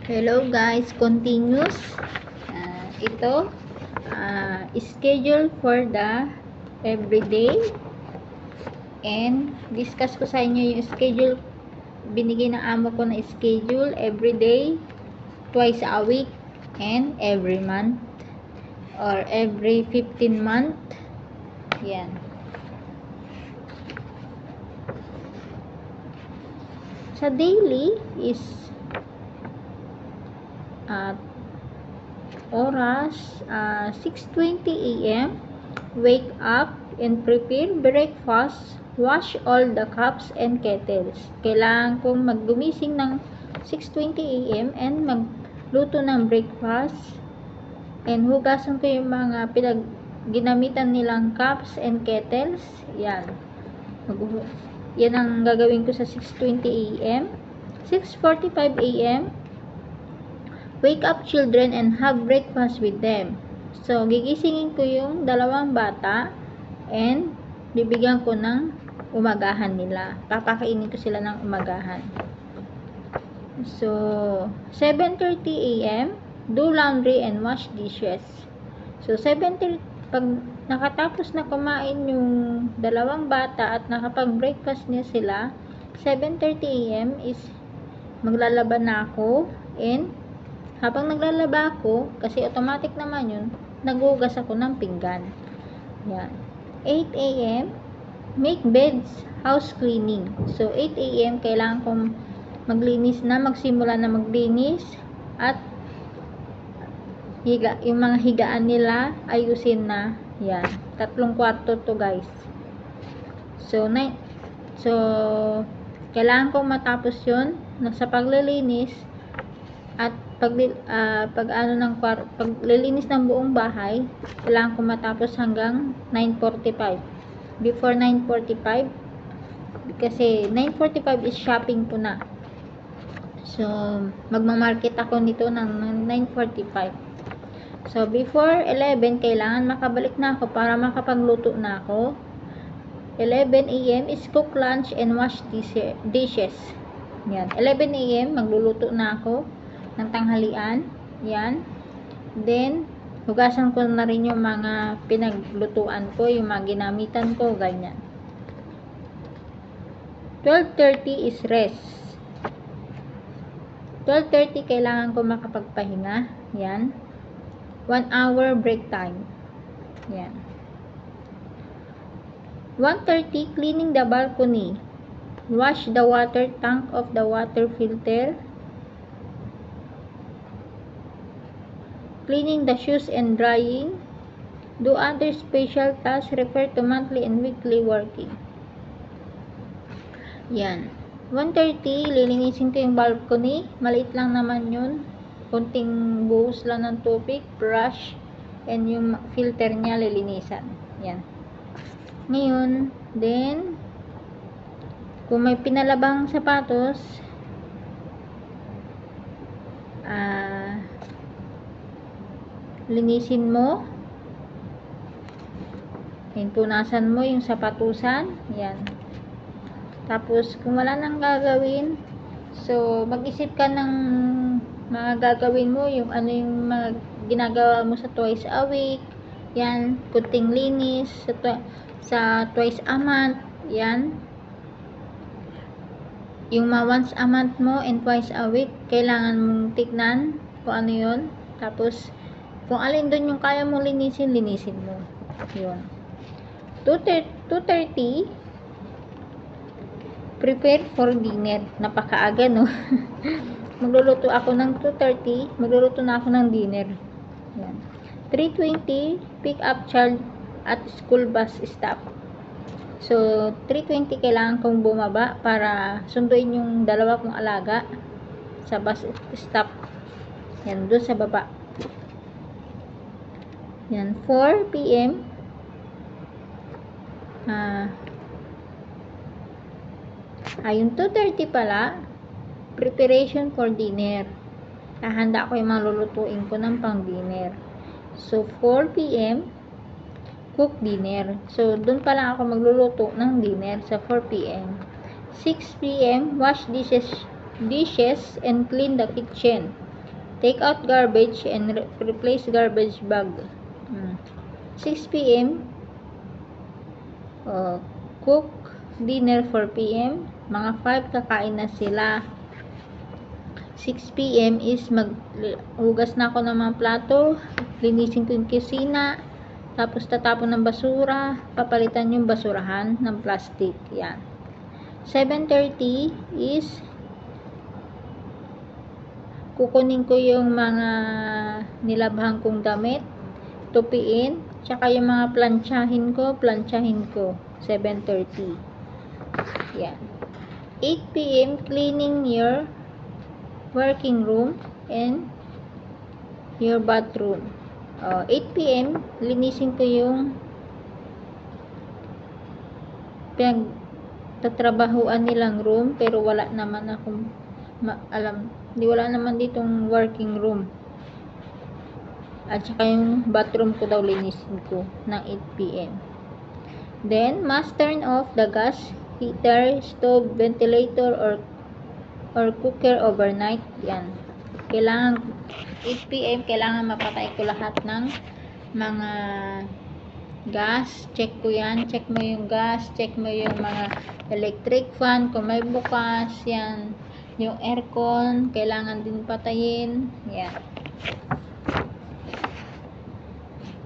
Hello guys, continuous. Ito, schedule for the everyday, and discuss ko sa inyo yung schedule. Binigay ng amo ko na schedule everyday, twice a week, and every month or every 15 month. Yan. Sa daily is oras 6:20 a.m. Wake up and prepare breakfast. Wash all the cups and kettles. Kailangan kong maggumising ng 6:20 a.m. and magluto ng breakfast, and hugasan ko yung mga ginamitan nilang cups and kettles. Yan ang gagawin ko sa 6:20 a.m. 6:45 a.m. Wake up children and have breakfast with them. So, gigisingin ko yung dalawang bata and bibigyan ko ng umagahan nila. Papakainin ko sila ng umagahan. So, 7:30 a.m. do laundry and wash dishes. So, 7:30, pag nakatapos na kumain yung dalawang bata at nakapag-breakfast niya sila, 7:30 a.m. is maglalaba na ako, and habang naglalaba ako, kasi automatic naman yun, naghugas ako ng pinggan. Yan. 8 a.m. make beds, house cleaning. So, 8 a.m. kailangan kong magsimula na maglinis, at yung mga higaan nila, ayusin na. Yan. 3 kwarto to guys. So, kailangan kong matapos yun sa paglilinis, at paglilinis ng buong bahay, kailangan ko matapos hanggang 9:45. Before 9:45, kasi 9:45 is shopping ko na. So, magmamarket ako nito ng 9:45. So, before 11, kailangan makabalik na ako para makapagluto na ako. 11 a.m. is cook lunch and wash dishes. Yan. 11 a.m. magluluto na ako ng tanghalian. Yan. Then, hugasan ko na rin yung mga pinaglutuan ko, yung mga ginamitan ko, ganyan. 12:30 is rest. 12:30 kailangan ko makapagpahinga. Yan. 1 hour break time. Yan. 1:30 cleaning the balcony. Wash the water tank of the water filter. Cleaning the shoes and drying. Do other special tasks. Refer to monthly and weekly working. Yan. 1:30, lilinisin ko yung balcony. Maliit lang naman yun. Kunting buhos lang ng tubig, brush, and yung filter niya lilinisan. Yan. Ngayon, then, kung may pinalabang sapatos, linisin mo, punasan mo yung sapatusan. Yan. Tapos, kung wala nang gagawin, so, mag-isip ka ng mga gagawin mo, yung ano yung mga ginagawa mo sa twice a week. Yan. Kunting linis sa twice a month. Yan. Yung mga once a month mo and twice a week, kailangan mong tignan kung ano yun. Tapos, kung alin doon yung kaya mong linisin mo. Yun. 2:30, prepare for dinner. Napakaaga, no? Magluluto ako ng 2:30, magluluto na ako ng dinner. Yan. 3:20, pick up child at school bus stop. So, 3:20 kailangan kong bumaba para sunduin yung dalawa kong alaga sa bus stop. Yan, doon sa baba. Yan, 4 p.m. Yung 2:30 pala, preparation for dinner. Hahanda ko yung mga lulutuin ko ng pang dinner. So, 4 p.m. cook dinner. So, dun pa lang ako magluluto ng dinner sa 4 p.m. 6 p.m. wash dishes and clean the kitchen. Take out garbage and replace garbage bag. 6 p.m. Cook dinner 4 p.m. Mga 5 kakain na sila. 6 p.m. is maghugas na ako ng mga plato, linisin ko yung kusina, tapos tatapon ng basura, papalitan yung basurahan ng plastic. Yan. 7:30 is kukunin ko yung mga nilabhan kong damit, tupiin, tsaka yung mga plantsahin ko, 7:30. Yan. 8 p.m. cleaning your working room and your bathroom. 8 p.m. linisin ko yung tatrabahuan nilang room, pero wala naman akong wala naman ditong working room. At saka yung bathroom ko daw linisin ko ng 8 p.m. Then, must turn off the gas, heater, stove, ventilator, or cooker overnight. Yan. Kailangan 8 p.m. kailangan mapatay ko lahat ng mga gas. Check ko yan. Check mo yung gas. Check mo yung mga electric fan kung may bukas. Yan. Yung aircon kailangan din patayin. Yan.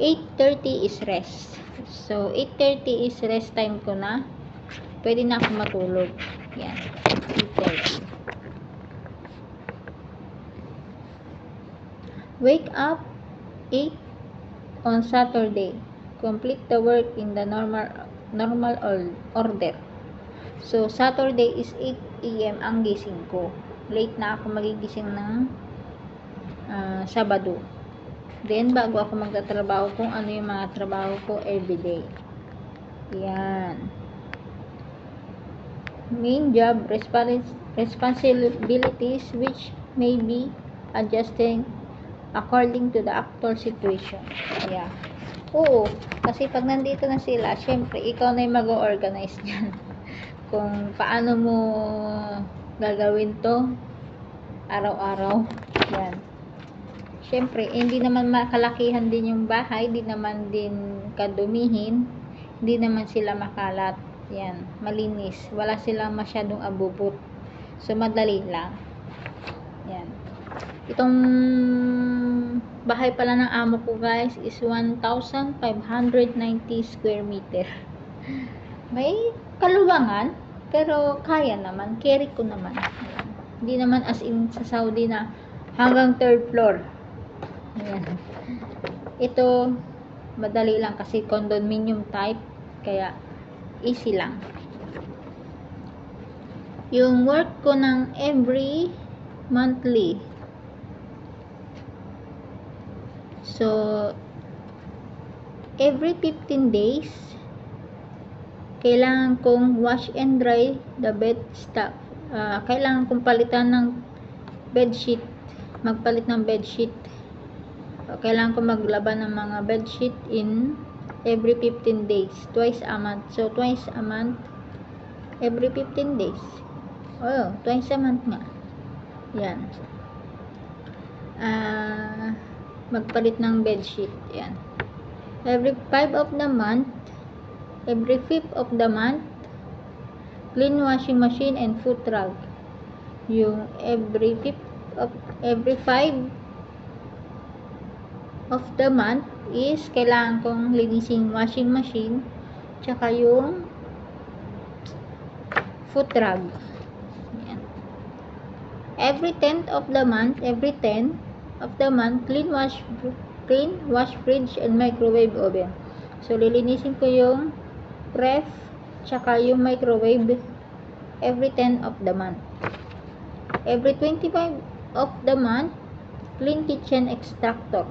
8:30 is rest. So 8:30 is rest time ko na. Pwede na ako matulog. Yan. 8:30. Wake up 8 on Saturday. Complete the work in the normal order. So Saturday is 8 a.m. ang gising ko. Late na ako magigising ng Sabado. Then bago ako magtatrabaho kung ano yung mga trabaho ko everyday. Yan. Main job responsibilities which may be adjusting according to the actual situation. Yeah. Oo, kasi pag nandito na sila, syempre, ikaw na yung mag-organize dyan. Kung paano mo gagawin to araw-araw. Yan. Syempre, hindi naman makalakihan din yung bahay, hindi naman din kadumihin, hindi naman sila makalat. Yan, malinis. Wala silang masyadong abubot. So, madali lang. Yan. Itong bahay pala ng amo ko guys is 1,590 square meter. May kaluwangan, pero kaya naman. Carry ko naman. Ayan. Hindi naman as in sa Saudi na hanggang 3rd floor. Ayan. Ito, madali lang kasi condominium type. Kaya, easy lang. Yung work ko ng every monthly. So, every 15 days, kailangan kong wash and dry the bed stuff. Kailangan kong palitan ng bedsheet. Magpalit ng bedsheet. Kailangan kong maglaban ng mga bedsheet in every 15 days. Twice a month. So, twice a month, every 15 days. Oh, twice a month nga. Yan. Magpalit ng bedsheet. Yan. Every 5 of the month, every 5th of the month, clean washing machine and foot rug. Yung every 5 of the month is kailangan kong linising washing machine tsaka yung foot rug. Yan. Every 10th of the month, clean wash fridge and microwave oven. So, lilinisin ko yung ref tsaka yung microwave every 10 of the month. Every 25 of the month, clean kitchen extractor.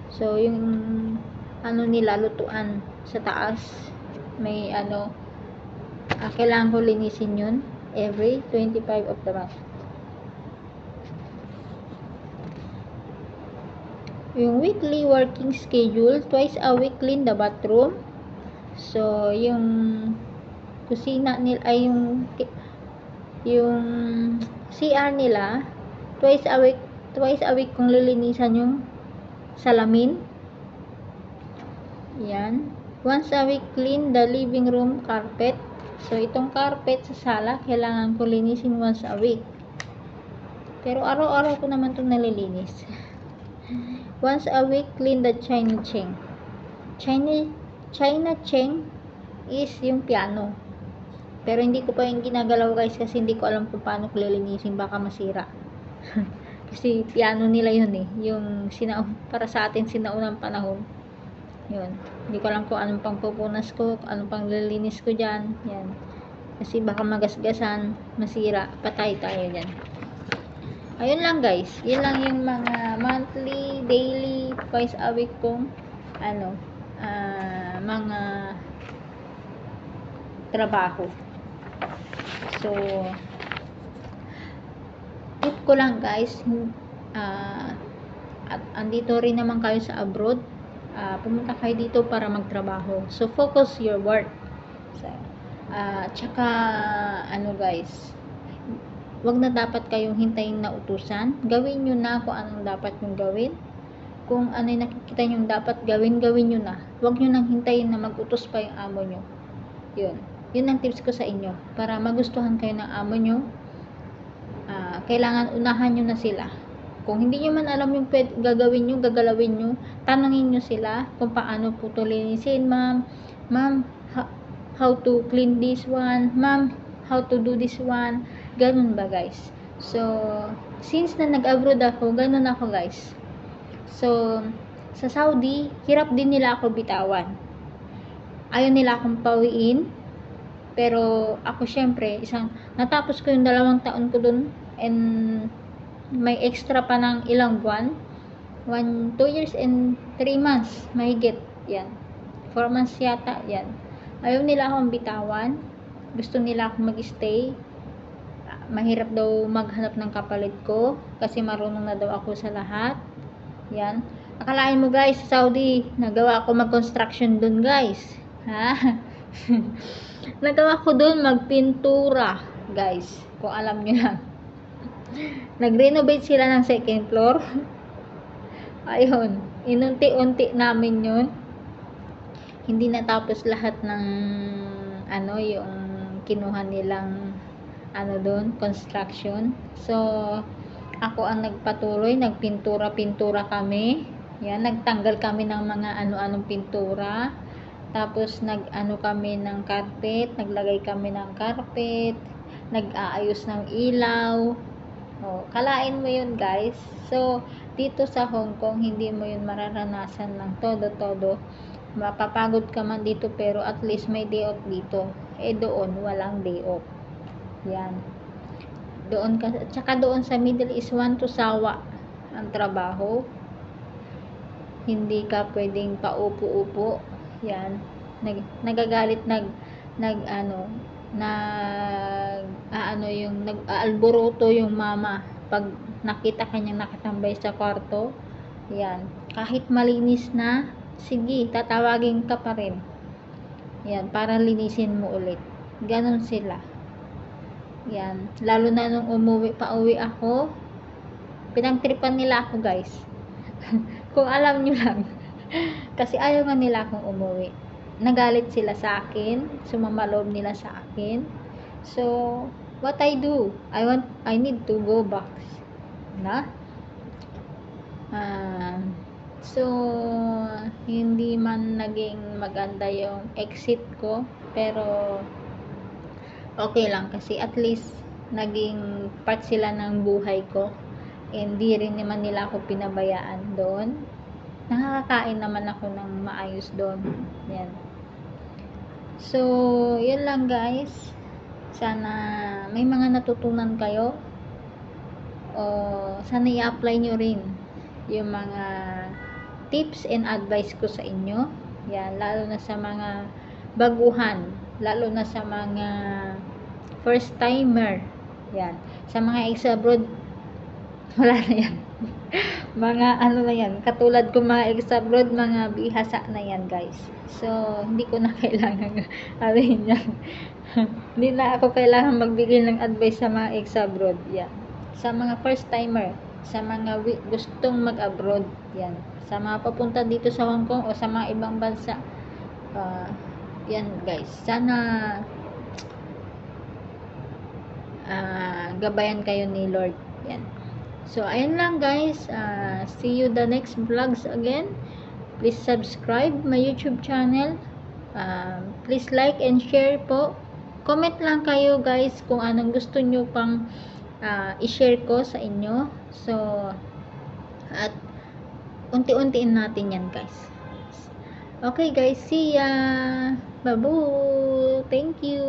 So, yung nila, lutuan sa taas, may kailangan ko linisin yun every 25 of the month. Yung weekly working schedule, twice a week clean the bathroom. So, yung kusina nila, yung CR nila, twice a week twice a week kong lilinisan yung salamin. Yan. Once a week, clean the living room carpet. So, itong carpet sa sala, kailangan ko linisin once a week. Pero araw-araw ko naman itong nalilinis. Once a week, clean the China Cheng. China Cheng is yung piano. Pero hindi ko pa yung ginagalaw guys kasi hindi ko alam kung paano ko lilinisin, baka masira. Kasi piano nila yun eh. Yung para sa atin sinaunang panahon. Yun. Hindi ko alam kung anong pang pupunas ko, anong pang lilinis ko dyan. Yan. Kasi baka magasgasan, masira, patay tayo dyan. Ayun lang guys. Yun lang yung mga monthly, daily, twice a week kong mga trabaho. So, tip ko lang guys, at andito rin naman kayo sa abroad, pumunta kayo dito para magtrabaho. So, focus your work. So, tsaka, guys, wag na dapat kayong hintayin na utusan. Gawin nyo na kung anong dapat nyong gawin. Kung ano yung nakikita nyo dapat gawin, gawin nyo na. Wag nyo nang hintayin na mag-utos pa yung amo nyo. Yun. Yun ang tips ko sa inyo. Para magustuhan kayo ng amo nyo, kailangan unahan nyo na sila. Kung hindi nyo man alam yung gagawin nyo, gagalawin nyo, tanongin nyo sila kung paano po ito linisin. Ma'am, how to clean this one? Ma'am, how to do this one? Ganun ba guys? So, since na nag-abroad ako, ganun ako guys. So, sa Saudi, hirap din nila ako bitawan. Ayaw nila akong pawiin. Pero ako syempre, natapos ko yung 2 taon ko dun and may extra pa ng ilang buwan. 2 years and 3 months, mahigit. Yan. 4 months yata, yan. Ayaw nila akong bitawan. Gusto nila akong mag-stay. Mahirap daw maghanap ng kapalit ko kasi marunong na daw ako sa lahat. Yan. Akalain mo guys, sa Saudi, nagawa ako mag-construction dun guys. Ha? Nagawa ko dun magpintura, guys. Kung alam nyo lang. Nag-renovate sila ng 2nd floor. Ayun. Inunti-unti namin yun. Hindi natapos lahat ng yung kinuha nilang doon, construction. So, ako ang nagpatuloy, nagpintura-pintura kami. Yan, nagtanggal kami ng mga ano-anong pintura. Tapos kami ng carpet, naglagay kami ng carpet, nag-aayos ng ilaw. Kalain mo yun guys. So, dito sa Hong Kong, hindi mo yun mararanasan ng todo-todo. Mapapagod ka man dito pero at least may day off dito. Doon, walang day off. Yan. Tsaka doon sa Middle East, to sawa ang trabaho. Hindi ka pwedeng paupo-upo. Yan. Nagagalit, nag-aalboroto yung mama pag nakita kanyang nakatambay sa kwarto. Yan. Kahit malinis na, sige, tatawagin ka pa rin. Yan, para linisin mo ulit. Ganon sila. Yan. Lalo na nung pauwi ako, pinagtripan nila ako guys. Kung alam nyo lang. Kasi ayaw nga nila akong umuwi. Nagalit sila sa akin. Sumamalob nila sa akin. So, what I do? I need to go back. So, hindi man naging maganda yung exit ko. Pero, okay lang. Kasi at least, naging part sila ng buhay ko. Hindi rin naman nila ako pinabayaan doon. Nakakakain naman ako ng maayos doon. Yan. So, yun lang guys. Sana may mga natutunan kayo. Sana i-apply nyo rin yung mga tips and advice ko sa inyo. Yan. Lalo na sa mga baguhan. Lalo na sa mga first timer. Yan. Sa mga ex-abroad, wala na yan. Mga na yan, katulad ko mga ex-abroad, mga bihasa na yan guys. So, hindi ko na kailangan alin yan. Hindi na ako kailangan magbigay ng advice sa mga ex-abroad. Yan. Sa mga first timer, sa mga gustong mag-abroad. Yan. Sa mga papunta dito sa Hong Kong o sa mga ibang bansa. Yan guys. Sana gabayan kayo ni Lord. Yan. So, ayun lang guys. See you the next vlogs again. Please subscribe my YouTube channel. Please like and share po. Comment lang kayo guys kung anong gusto nyo pang i-share ko sa inyo. So, at unti-untiin natin yan guys. Okay guys, see ya! Babu! Thank you!